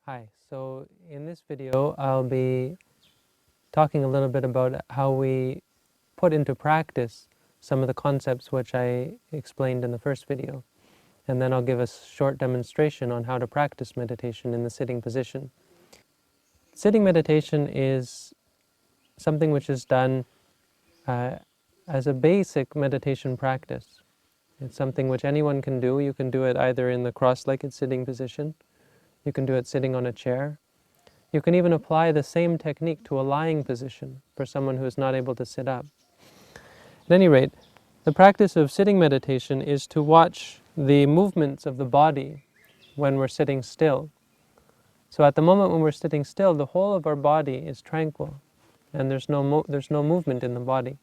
Hi, so in this video I'll be talking a little bit about how we put into practice some of the concepts which I explained in the first video. And then I'll give a short demonstration on how to practice meditation in the sitting position. Sitting meditation is something which is done as a basic meditation practice. It's something which anyone can do. You can do it either in the cross-legged sitting position, you can do it sitting on a chair. You can even apply the same technique to a lying position for someone who is not able to sit up. At any rate, the practice of sitting meditation is to watch the movements of the body when we're sitting still. So at the moment when we're sitting still, the whole of our body is tranquil, and there's no movement in the body,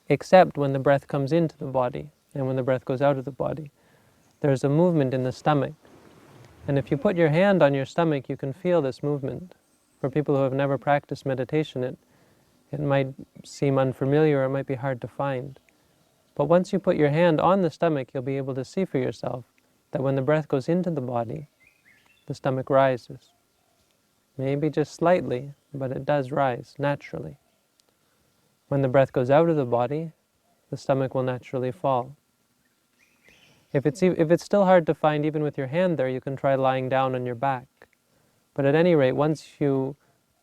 except when the breath comes into the body and when the breath goes out of the body. There's a movement in the stomach. And if you put your hand on your stomach, you can feel this movement. For people who have never practiced meditation, it might seem unfamiliar or it might be hard to find. But once you put your hand on the stomach, you'll be able to see for yourself that when the breath goes into the body, the stomach rises. Maybe just slightly, but it does rise naturally. When the breath goes out of the body, the stomach will naturally fall. If it's still hard to find even with your hand there, you can try lying down on your back. But at any rate, once you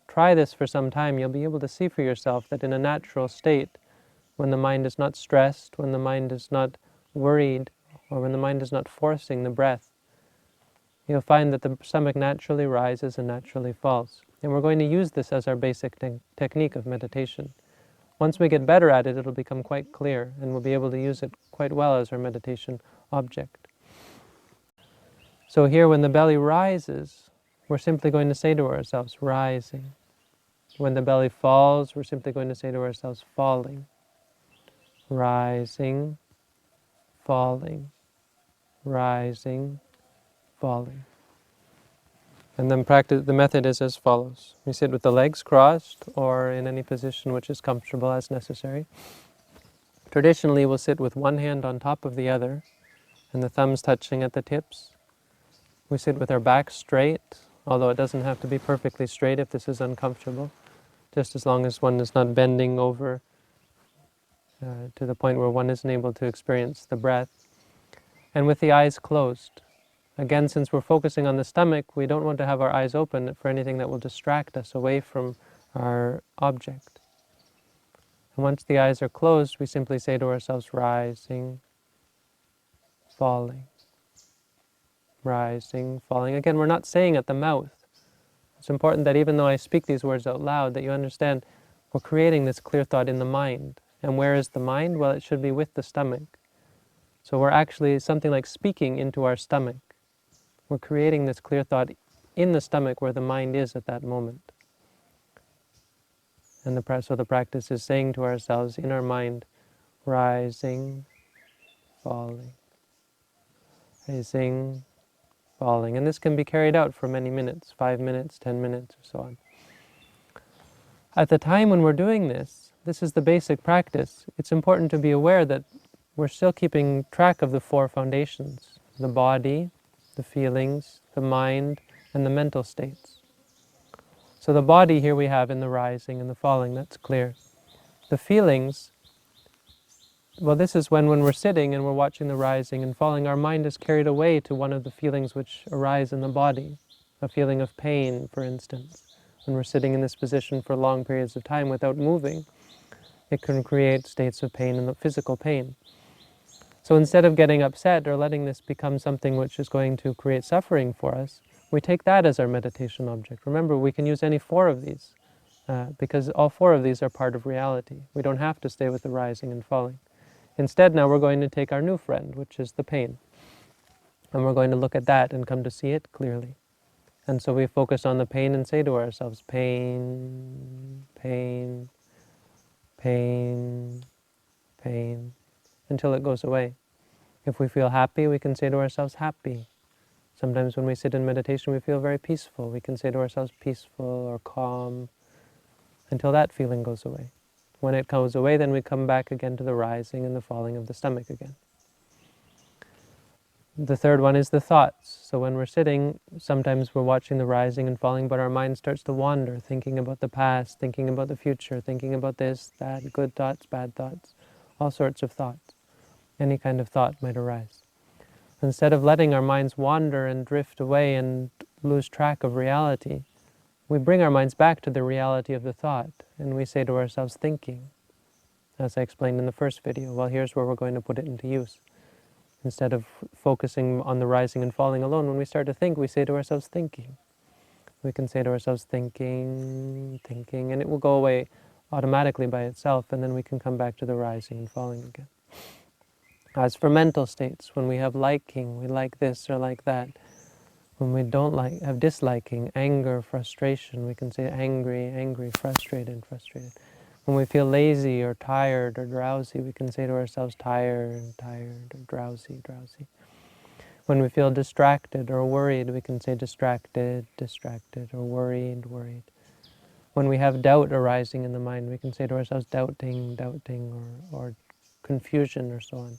try this for some time, you'll be able to see for yourself that in a natural state, when the mind is not stressed, when the mind is not worried, or when the mind is not forcing the breath, you'll find that the stomach naturally rises and naturally falls. And we're going to use this as our basic technique of meditation. Once we get better at it, it'll become quite clear, and we'll be able to use it quite well as our meditation object. So here, when the belly rises, we're simply going to say to ourselves, rising. When the belly falls, we're simply going to say to ourselves, falling. Rising, falling, rising, falling. And then the method is as follows. We sit with the legs crossed or in any position which is comfortable as necessary. Traditionally, we'll sit with one hand on top of the other and the thumbs touching at the tips. We sit with our back straight, although it doesn't have to be perfectly straight if this is uncomfortable, just as long as one is not bending over to the point where one isn't able to experience the breath. And with the eyes closed. Again, since we're focusing on the stomach, we don't want to have our eyes open for anything that will distract us away from our object. And once the eyes are closed, we simply say to ourselves, rising, falling, rising, falling. Again, we're not saying at the mouth. It's important that even though I speak these words out loud, that you understand we're creating this clear thought in the mind. And where is the mind? Well, it should be with the stomach. So we're actually something like speaking into our stomach. We're creating this clear thought in the stomach where the mind is at that moment. And so the practice is saying to ourselves in our mind, rising, falling, rising, falling. And this can be carried out for many minutes, 5 minutes, 10 minutes, or so on. At the time when we're doing this is the basic practice. It's important to be aware that we're still keeping track of the 4 foundations, the body, the feelings, the mind, and the mental states. So the body here we have in the rising and the falling, that's clear. The feelings, well, this is when we're sitting and we're watching the rising and falling, our mind is carried away to one of the feelings which arise in the body, a feeling of pain, for instance. When we're sitting in this position for long periods of time without moving, it can create states of pain and the physical pain. So instead of getting upset or letting this become something which is going to create suffering for us, we take that as our meditation object. Remember, we can use any 4 of these, because all 4 of these are part of reality. We don't have to stay with the rising and falling. Instead, now we're going to take our new friend, which is the pain. And we're going to look at that and come to see it clearly. And so we focus on the pain and say to ourselves, pain, pain, pain, pain, until it goes away. If we feel happy, we can say to ourselves, happy. Sometimes when we sit in meditation, we feel very peaceful. We can say to ourselves, peaceful or calm, until that feeling goes away. When it goes away, then we come back again to the rising and the falling of the stomach again. The third one is the thoughts. So when we're sitting, sometimes we're watching the rising and falling, but our mind starts to wander, thinking about the past, thinking about the future, thinking about this, that, good thoughts, bad thoughts, all sorts of thoughts. Any kind of thought might arise. Instead of letting our minds wander and drift away and lose track of reality, we bring our minds back to the reality of the thought, and we say to ourselves, thinking. As I explained in the first video, well, here's where we're going to put it into use. Instead of focusing on the rising and falling alone, when we start to think, we say to ourselves, thinking. We can say to ourselves, thinking, thinking, and it will go away automatically by itself, and then we can come back to the rising and falling again. As for mental states, when we have liking, we like this or like that. When we don't like, have disliking, anger, frustration, we can say angry, angry, frustrated, frustrated. When we feel lazy or tired or drowsy, we can say to ourselves tired, tired, or drowsy, drowsy. When we feel distracted or worried, we can say distracted, distracted, or worried, worried. When we have doubt arising in the mind, we can say to ourselves doubting, doubting, or confusion, or so on.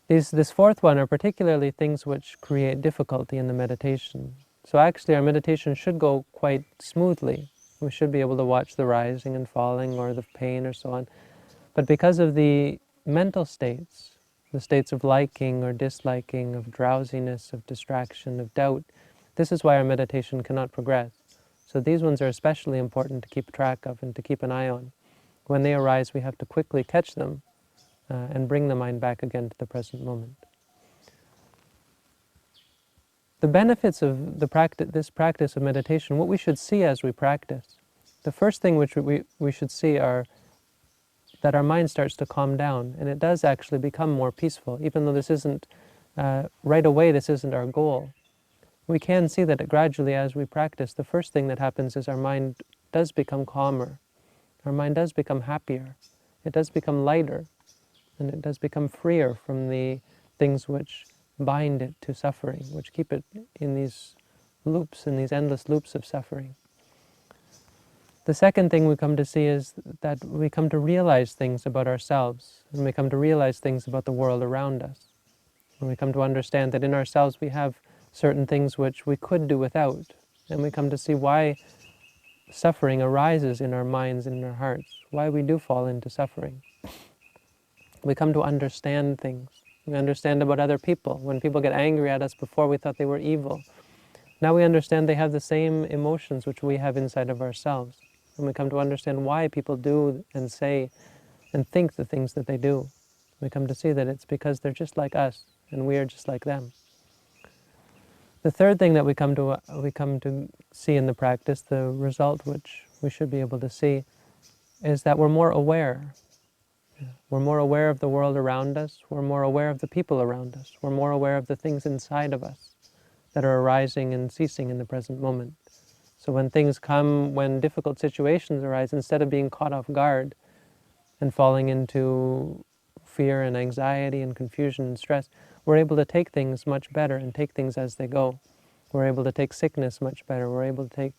This fourth one are particularly things which create difficulty in the meditation. So actually our meditation should go quite smoothly. We should be able to watch the rising and falling or the pain or so on. But because of the mental states, the states of liking or disliking, of drowsiness, of distraction, of doubt, this is why our meditation cannot progress. So these ones are especially important to keep track of and to keep an eye on. When they arise, we have to quickly catch them and bring the mind back again to the present moment. The benefits of this practice of meditation, what we should see as we practice, the first thing which we should see are that our mind starts to calm down, and it does actually become more peaceful, even though this isn't, right away this isn't our goal. We can see that gradually as we practice, the first thing that happens is our mind does become calmer, our mind does become happier, it does become lighter, and it does become freer from the things which bind it to suffering, which keep it in these loops, in these endless loops of suffering. The second thing we come to see is that we come to realize things about ourselves, and we come to realize things about the world around us. And we come to understand that in ourselves we have certain things which we could do without, and we come to see why suffering arises in our minds and in our hearts, why we do fall into suffering. We come to understand things. We understand about other people. When people get angry at us, before we thought they were evil. Now we understand they have the same emotions which we have inside of ourselves. And we come to understand why people do and say and think the things that they do. We come to see that it's because they're just like us and we are just like them. The third thing that we come to see in the practice, the result which we should be able to see, is that we're more aware. We're more aware of the world around us. We're more aware of the people around us. We're more aware of the things inside of us that are arising and ceasing in the present moment. So when things come, when difficult situations arise, instead of being caught off guard and falling into fear and anxiety and confusion and stress, we're able to take things much better and take things as they go. We're able to take sickness much better. We're able to take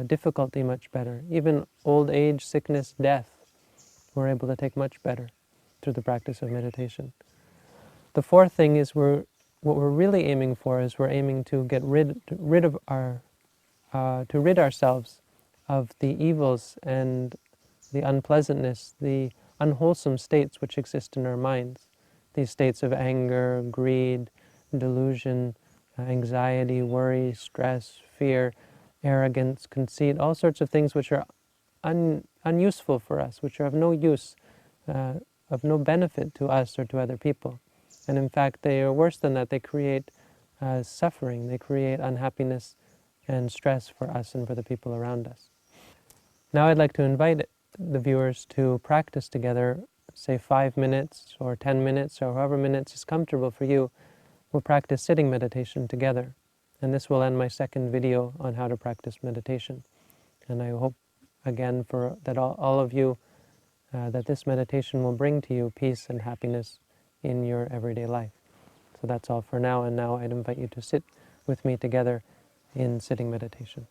difficulty much better. Even old age, sickness, death, we're able to take much better through the practice of meditation. The fourth thing is what we're really aiming for is we're aiming to get rid ourselves of the evils and the unpleasantness, the unwholesome states which exist in our minds. These states of anger, greed, delusion, anxiety, worry, stress, fear, arrogance, conceit, all sorts of things which are unuseful for us, which are of no use, of no benefit to us or to other people. And in fact, they are worse than that. They create suffering, they create unhappiness and stress for us and for the people around us. Now I'd like to invite the viewers to practice together, say 5 minutes or 10 minutes or however minutes is comfortable for you. We'll practice sitting meditation together. And this will end my second video on how to practice meditation. And I hope again that all of you, that this meditation will bring to you peace and happiness in your everyday life. So that's all for now, and now I'd invite you to sit with me together in sitting meditation.